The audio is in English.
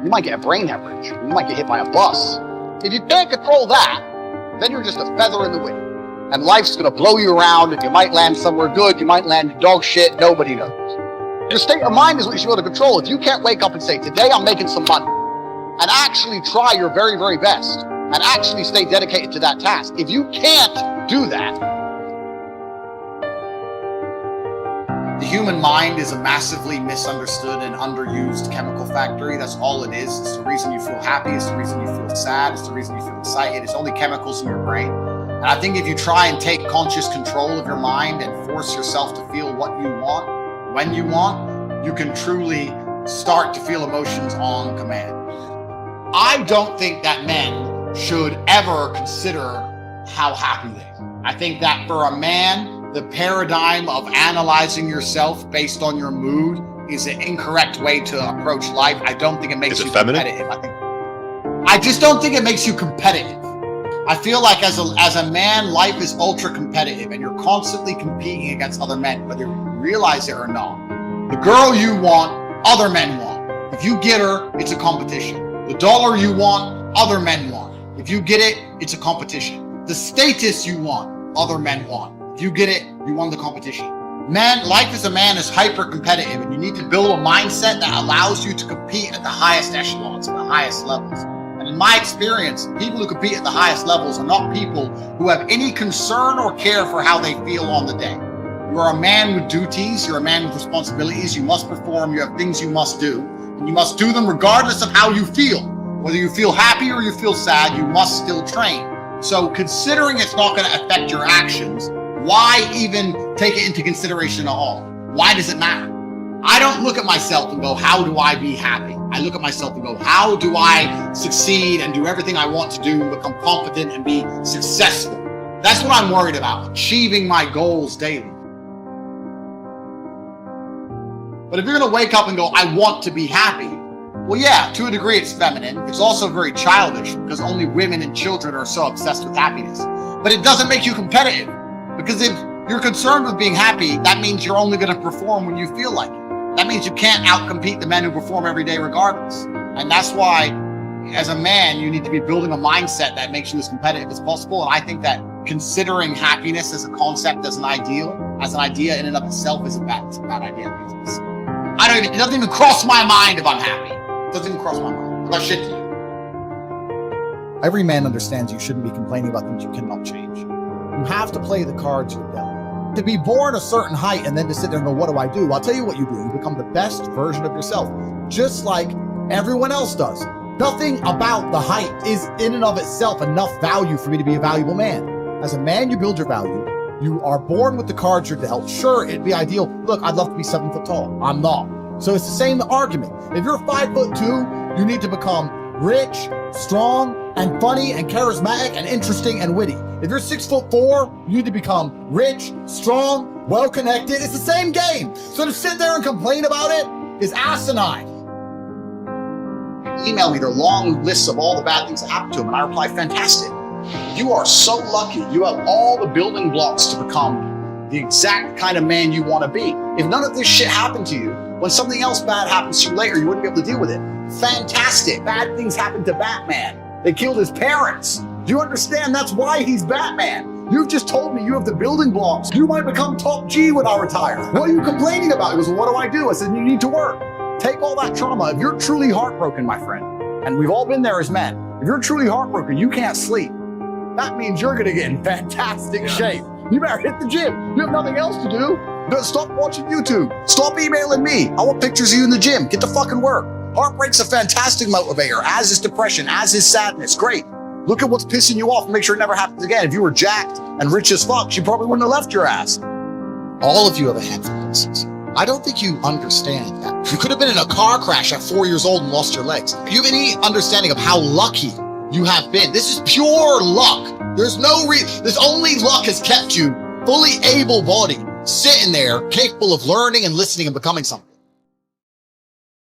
You might get a brain hemorrhage. You might get hit by a bus. If you can't control that, then you're just a feather in the wind. And life's gonna blow you around, and you might land somewhere good, you might land in dog shit, nobody knows. Your state of mind is what you should be able to control. If you can't wake up and say, today I'm making some money, and actually try your very, very best, and actually stay dedicated to that task. If you can't do that, the human mind is a massively misunderstood and underused chemical factory. That's all it is. It's the reason you feel happy. It's the reason you feel sad. It's the reason you feel excited. It's only chemicals in your brain. And I think if you try and take conscious control of your mind and force yourself to feel what you want, when you want, you can truly start to feel emotions on command. I don't think that men should ever consider how happy they are. I think that for a man, the paradigm of analyzing yourself based on your mood is an incorrect way to approach life. I don't think it makes you competitive. I just don't think it makes you competitive. I feel like as a man, life is ultra competitive and you're constantly competing against other men, whether you realize it or not. The girl you want, other men want. If you get her, it's a competition. The dollar you want, other men want. If you get it, it's a competition. The status you want, other men want. If you get it, you won the competition. Man, life as a man is hyper competitive, and you need to build a mindset that allows you to compete at the highest echelons, at the highest levels. And in my experience, people who compete at the highest levels are not people who have any concern or care for how they feel on the day. You are a man with duties, you're a man with responsibilities, you must perform, you have things you must do, and you must do them regardless of how you feel. Whether you feel happy or you feel sad, you must still train. So considering it's not going to affect your actions, why even take it into consideration at all? Why does it matter? I don't look at myself and go, how do I be happy? I look at myself and go, how do I succeed and do everything I want to do and become confident and be successful? That's what I'm worried about, achieving my goals daily. But if you're going to wake up and go, I want to be happy, well, yeah, to a degree it's feminine. It's also very childish because only women and children are so obsessed with happiness. But it doesn't make you competitive, because if you're concerned with being happy, that means you're only going to perform when you feel like it. That means you can't outcompete the men who perform every day regardless. And that's why, as a man, you need to be building a mindset that makes you as competitive as possible. And I think that considering happiness as a concept, as an idea in and of itself is a bad idea. It doesn't even cross my mind if I'm happy. It doesn't even cross my mind. I've got shit to do. Every man understands you shouldn't be complaining about things you cannot change. You have to play the cards you're dealt. To be born a certain height and then to sit there and go, what do I do? I'll tell you what you do. You become the best version of yourself, just like everyone else does. Nothing about the height is in and of itself enough value for me to be a valuable man. As a man, you build your value. You are born with the cards you're dealt. Sure, it'd be ideal. Look, I'd love to be 7 foot tall. I'm not. So it's the same argument. If you're 5'2", you need to become rich, strong, and funny, and charismatic, and interesting, and witty. If you're 6'4", you need to become rich, strong, well-connected. It's the same game. So to sit there and complain about it is asinine. Email me their long lists of all the bad things that happened to them, and I reply, fantastic. You are so lucky. You have all the building blocks to become the exact kind of man you want to be. If none of this shit happened to you, when something else bad happens to you later, you wouldn't be able to deal with it. Fantastic. Bad things happened to Batman. They killed his parents. Do you understand? That's why he's Batman. You've just told me you have the building blocks. You might become top G when I retire. What are you complaining about? He goes, well, what do I do? I said, you need to work. Take all that trauma. If you're truly heartbroken, my friend, and we've all been there as men, if you're truly heartbroken, you can't sleep. That means you're going to get in fantastic shape. You better hit the gym. You have nothing else to do. Stop watching YouTube. Stop emailing me. I want pictures of you in the gym. Get to fucking work. Heartbreak's a fantastic motivator, as is depression, as is sadness. Great. Look at what's pissing you off and make sure it never happens again. If you were jacked and rich as fuck, she probably wouldn't have left your ass. All of you have a handful of blessings. I don't think you understand that. You could have been in a car crash at 4 years old and lost your legs. Do you have any understanding of how lucky you have been? This is pure luck. There's only luck has kept you fully able-bodied, sitting there, capable of learning and listening and becoming something.